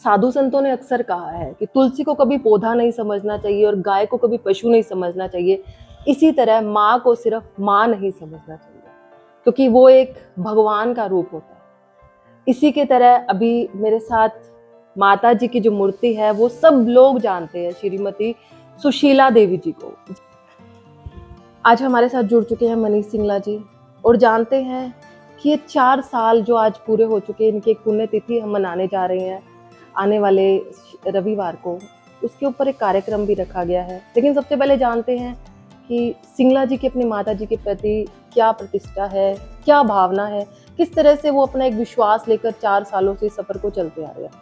साधु संतों ने अक्सर कहा है कि तुलसी को कभी पौधा नहीं समझना चाहिए और गाय को कभी पशु नहीं समझना चाहिए। इसी तरह माँ को सिर्फ माँ नहीं समझना चाहिए, क्योंकि वो एक भगवान का रूप होता है। इसी के तरह अभी मेरे साथ माता जी की जो मूर्ति है वो सब लोग जानते हैं, श्रीमती सुशीला देवी जी को। आज हमारे साथ जुड़ चुके हैं मनीष सिंगला जी, और जानते हैं कि ये 4 साल जो आज पूरे हो चुके हैं, इनकी एक पुण्यतिथि हम मनाने जा रहे हैं आने वाले रविवार को। उसके ऊपर एक कार्यक्रम भी रखा गया है। लेकिन सबसे पहले जानते हैं कि सिंगला जी की अपनी माता जी के प्रति क्या प्रतिष्ठा है, क्या भावना है, किस तरह से वो अपना एक विश्वास लेकर 4 सालों से सफर को चलते आ रहे हैं।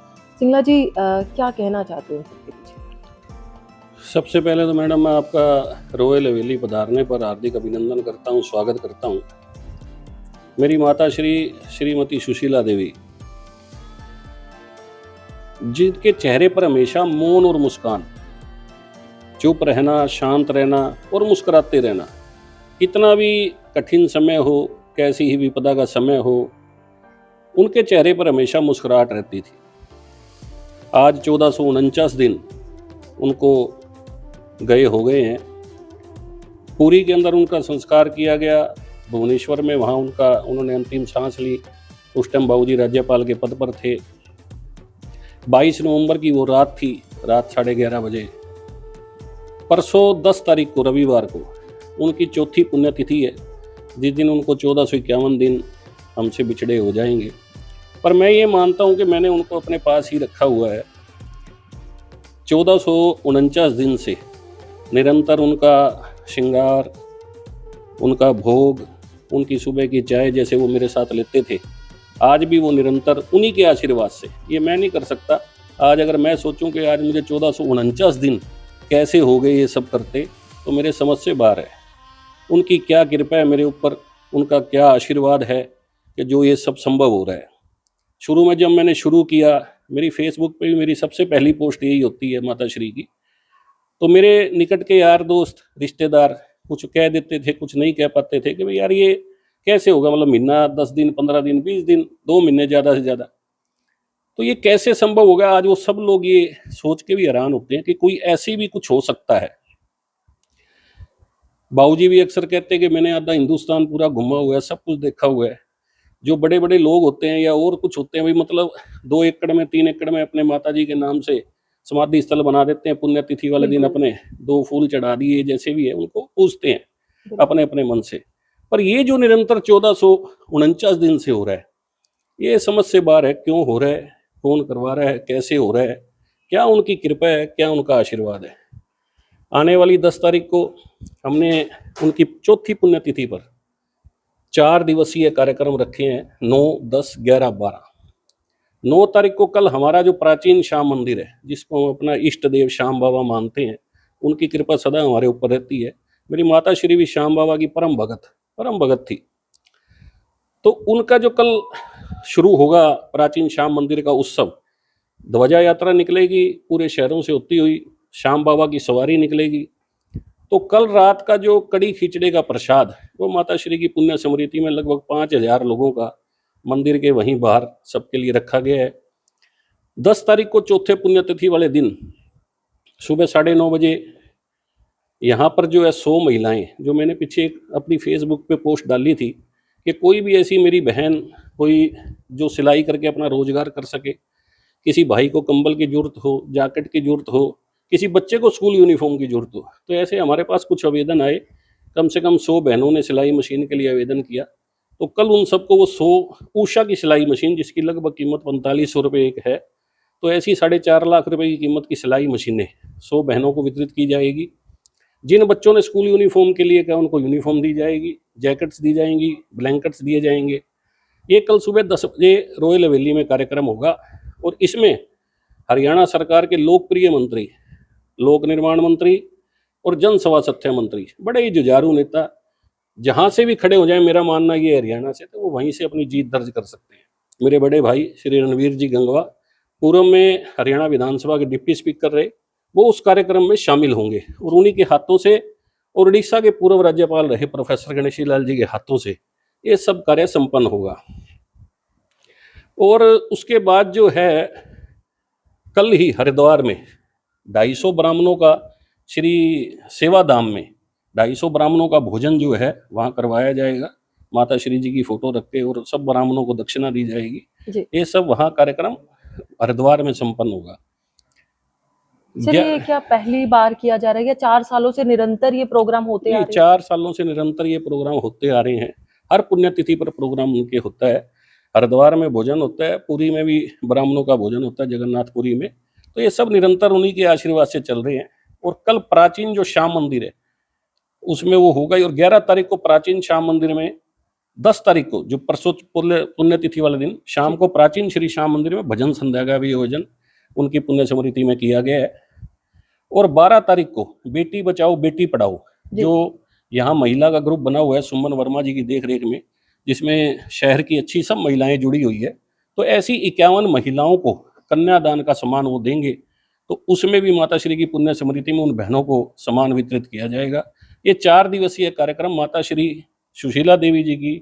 सिंगला जी क्या कहना चाहते हैं सबके पीछे? सबसे पहले तो मैडम मैं आपका रॉयल हवेली पधारने पर हार्दिक अभिनंदन करता हूँ, स्वागत करता हूँ। मेरी माता श्रीमती सुशीला देवी, जिनके चेहरे पर हमेशा मौन और मुस्कान, चुप रहना, शांत रहना और मुस्कुराते रहना, कितना भी कठिन समय हो, कैसी ही विपदा का समय हो, उनके चेहरे पर हमेशा मुस्कुराहट रहती थी। आज 1449 दिन उनको गए हो गए हैं। पुरी के अंदर उनका संस्कार किया गया, भुवनेश्वर में, वहाँ उन्होंने अंतिम सांस ली। उस टाइम बाबूजी राज्यपाल के पद पर थे। 22 नवंबर की वो रात थी, रात 11:30 बजे। परसों 10 तारीख को, रविवार को, उनकी चौथी पुण्यतिथि है, जिस दिन उनको 1451 दिन हमसे बिछड़े हो जाएंगे। पर मैं ये मानता हूँ कि मैंने उनको अपने पास ही रखा हुआ है। 1449 दिन से निरंतर उनका श्रृंगार, उनका भोग, उनकी सुबह की चाय जैसे वो मेरे साथ लेते थे, आज भी वो निरंतर उन्हीं के आशीर्वाद से। ये मैं नहीं कर सकता। आज अगर मैं सोचूं कि आज मुझे 1449 दिन कैसे हो गए ये सब करते, तो मेरे समझ से बाहर है। उनकी क्या कृपा है मेरे ऊपर, उनका क्या आशीर्वाद है कि जो ये सब संभव हो रहा है। शुरू में जब मैंने शुरू किया, मेरी फेसबुक पे भी मेरी सबसे पहली पोस्ट यही होती है माता श्री की। तो मेरे निकट के यार दोस्त, रिश्तेदार कुछ कह देते थे, कुछ नहीं कह पाते थे कि भाई यार ये कैसे होगा, मतलब महीना, 10 दिन, 15 दिन, 20 दिन, 2 महीने ज़्यादा से ज़्यादा, तो ये कैसे संभव होगा। आज वो सब लोग ये सोच के भी हैरान होते हैं कि कोई ऐसी भी कुछ हो सकता है। बाबूजी भी अक्सर कहते हैं कि मैंने आधा हिंदुस्तान पूरा घुमा हुआ है, सब कुछ देखा हुआ है। जो बड़े बड़े लोग होते हैं या और कुछ होते हैं, भाई मतलब 2 एकड़ में, 3 एकड़ में अपने माता जी के नाम से समाधि स्थल बना देते हैं। पुण्यतिथि वाले दिन अपने 2 फूल चढ़ा दिए, जैसे भी है, उनको पूजते हैं अपने अपने मन से। पर ये जो निरंतर 1449 दिन से हो रहा है, ये समझ से बाहर है। क्यों हो रहा है, कौन करवा रहा है, कैसे हो रहा है, क्या उनकी कृपा है, क्या उनका आशीर्वाद है। आने वाली 10 तारीख को हमने उनकी चौथी पुण्यतिथि पर 4 दिवसीय कार्यक्रम रखे हैं, 9, 10, 11, 12। 9 तारीख को कल हमारा जो प्राचीन श्याम मंदिर है, जिसको हम अपना इष्ट देव श्याम बाबा मानते हैं, उनकी कृपा सदा हमारे ऊपर रहती है। मेरी माता श्री भी श्याम बाबा की परम भगत थी। तो उनका जो कल शुरू होगा प्राचीन श्याम मंदिर का उत्सव, ध्वजा यात्रा निकलेगी पूरे शहरों से होती हुई, श्याम बाबा की सवारी निकलेगी। तो कल रात का जो कड़ी खिचड़े का प्रसाद, वो माता श्री की पुण्य स्मृति में लगभग 5000 लोगों का मंदिर के वहीं बाहर सबके लिए रखा गया है। 10 तारीख को चौथे पुण्यतिथि वाले दिन सुबह 9:30 बजे यहाँ पर जो है 100 महिलाएं, जो मैंने पीछे अपनी फेसबुक पे पोस्ट डाली थी कि कोई भी ऐसी मेरी बहन, कोई जो सिलाई करके अपना रोजगार कर सके, किसी भाई को कंबल की जरूरत हो, जैकेट की जरूरत हो, किसी बच्चे को स्कूल यूनिफॉर्म की जरूरत हो, तो ऐसे हमारे पास कुछ आवेदन आए। कम से कम 100 बहनों ने सिलाई मशीन के लिए आवेदन किया। तो कल उन सबको वो 100 ऊषा की सिलाई मशीन, जिसकी लगभग कीमत 4500 रुपये एक है, तो ऐसी 4.5 लाख रुपए की कीमत की सिलाई मशीनें 100 बहनों को वितरित की जाएगी। जिन बच्चों ने स्कूल यूनिफॉर्म के लिए कहा, उनको यूनिफॉर्म दी जाएगी, जैकेट्स दी जाएंगी, ब्लैंकेट्स दिए जाएंगे। ये कल सुबह 10 बजे रॉयल हवेली में कार्यक्रम होगा। और इसमें हरियाणा सरकार के लोकप्रिय मंत्री, लोक निर्माण मंत्री और जन स्वास्थ्य मंत्री, बड़े ही जुझारू नेता, जहां से भी खड़े हो जाए, मेरा मानना ये हरियाणा से, तो वो वहीं से अपनी जीत दर्ज कर सकते हैं। मेरे बड़े भाई श्री रणवीर जी गंगवा, पूर्व में हरियाणा विधानसभा के डिप्टी स्पीकर रहे, वो उस कार्यक्रम में शामिल होंगे। और उन्हीं के हाथों से, और उड़ीसा के पूर्व राज्यपाल रहे प्रोफेसर गणेशी लाल जी के हाथों से ये सब कार्य संपन्न होगा। और उसके बाद जो है कल ही हरिद्वार में 250 ब्राह्मणों का श्री सेवा धाम में 250 ब्राह्मणों का भोजन जो है वहाँ करवाया जाएगा। माता श्री जी की फोटो रख के और सब ब्राह्मणों को दक्षिणा दी जाएगी। जी ये सब वहाँ कार्यक्रम हरिद्वार में संपन्न होगा। सर, ये क्या पहली बार किया जा रहा है या 4 सालों से निरंतर ये प्रोग्राम होते आ नहीं, रहे हैं? 4 सालों से निरंतर ये प्रोग्राम होते आ रहे हैं। हर पुण्यतिथि पर प्रोग्राम उनके होता है। हरिद्वार में भोजन होता है, पुरी में भी ब्राह्मणों का भोजन होता है, जगन्नाथपुरी में। तो ये सब निरंतर उन्हीं के आशीर्वाद से चल रहे हैं। और कल प्राचीन जो श्याम मंदिर है उसमें वो होगा ही। और 11 तारीख को प्राचीन श्याम मंदिर में, 10 तारीख को जो परसों पुण्यतिथि वाले दिन शाम को प्राचीन श्री श्याम मंदिर में भजन संध्या का भी आयोजन उनकी पुण्य स्मृति में किया गया है। और 12 तारीख को बेटी बचाओ बेटी पढ़ाओ, जी। जो यहाँ महिला का ग्रुप बना हुआ है सुमन वर्मा जी की देख रेख में, जिसमें शहर की अच्छी सब महिलाएं जुड़ी हुई है। तो ऐसी 51 महिलाओं को कन्यादान का सम्मान वो देंगे। तो उसमें भी माता श्री की पुण्य स्मृति में उन बहनों को सम्मान वितरित किया जाएगा। ये 4 दिवसीय कार्यक्रम माता श्री सुशीला देवी जी की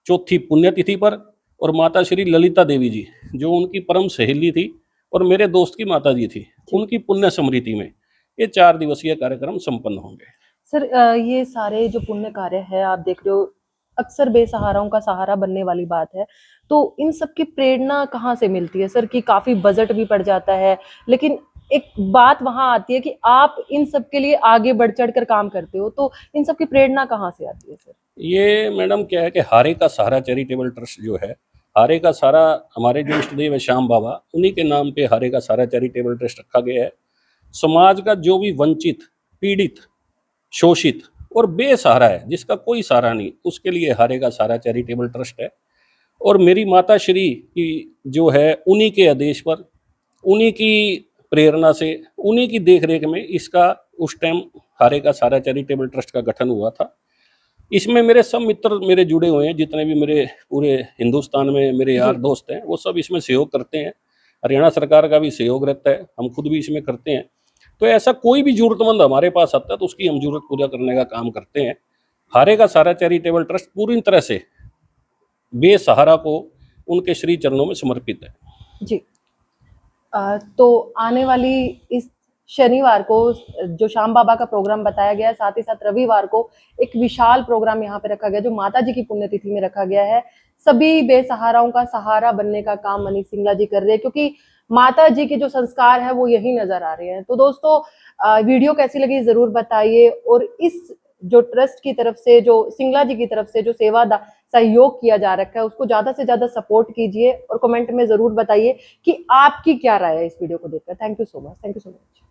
चौथी पुण्यतिथि पर और माता श्री ललिता देवी जी जो उनकी परम सहेली थी और मेरे दोस्त की माता जी थी, उनकी पुण्य स्मृति में ये 4 दिवसीय कार्यक्रम संपन्न होंगे। सर, ये सारे जो पुण्य कार्य है आप देख रहे हो, अक्सर बेसहाराओं का सहारा बनने वाली बात है। तो इन सब की प्रेरणा कहाँ से मिलती है सर? कि काफी बजट भी पड़ जाता है, लेकिन एक बात वहां आती है कि आप इन सब के लिए आगे बढ़ चढ़ कर काम करते हो, तो इन सब की प्रेरणा कहाँ से आती है सर? ये मैडम क्या है कि हारे का सहारा चैरिटेबल ट्रस्ट जो है, हारे का सहारा हमारे जो इष्ट देव है श्याम बाबा, उन्हीं के नाम पे हारे का सहारा चैरिटेबल ट्रस्ट रखा गया है। समाज का जो भी वंचित, पीड़ित, शोषित और बेसहारा है, जिसका कोई सहारा नहीं, उसके लिए हारे का सहारा चैरिटेबल ट्रस्ट है। और मेरी माता श्री की जो है उन्हीं के आदेश पर, उन्हीं की प्रेरणा से, उन्हीं की देख रेख में इसका उस टाइम हारे का सहारा चैरिटेबल ट्रस्ट का गठन हुआ था। इसमें मेरे सब मित्र मेरे जुड़े हुए हैं, जितने भी मेरे पूरे हिंदुस्तान में मेरे यार जी। दोस्त हैं, वो सब इसमें सहयोग करते हैं। हरियाणा सरकार का भी सहयोग रहता है, हम खुद भी इसमें करते हैं। तो ऐसा कोई भी जरूरतमंद हमारे पास आता है तो उसकी हम जरूरत पूरा करने का काम करते हैं। हारे का सहारा चैरिटेबल ट्रस्ट पूरी तरह से बेसहारा को उनके श्री चरणों में समर्पित है। जी। तो आने वाली इस शनिवार को जो श्याम बाबा का प्रोग्राम बताया गया है, साथ ही साथ रविवार को एक विशाल प्रोग्राम यहाँ पे रखा गया जो माता जी की पुण्यतिथि में रखा गया है। सभी बेसहाराओं का सहारा बनने का काम मनीष सिंगला जी कर रहे हैं, क्योंकि माता जी के जो संस्कार है वो यही नजर आ रहे हैं। तो दोस्तों, वीडियो कैसी लगी जरूर बताइए, और इस जो ट्रस्ट की तरफ से, जो सिंगला जी की तरफ से जो सहयोग किया जा रखा है, उसको ज्यादा से ज्यादा सपोर्ट कीजिए और कमेंट में जरूर बताइए कि आपकी क्या राय है इस वीडियो को देखकर। Thank you so much. Thank you so much.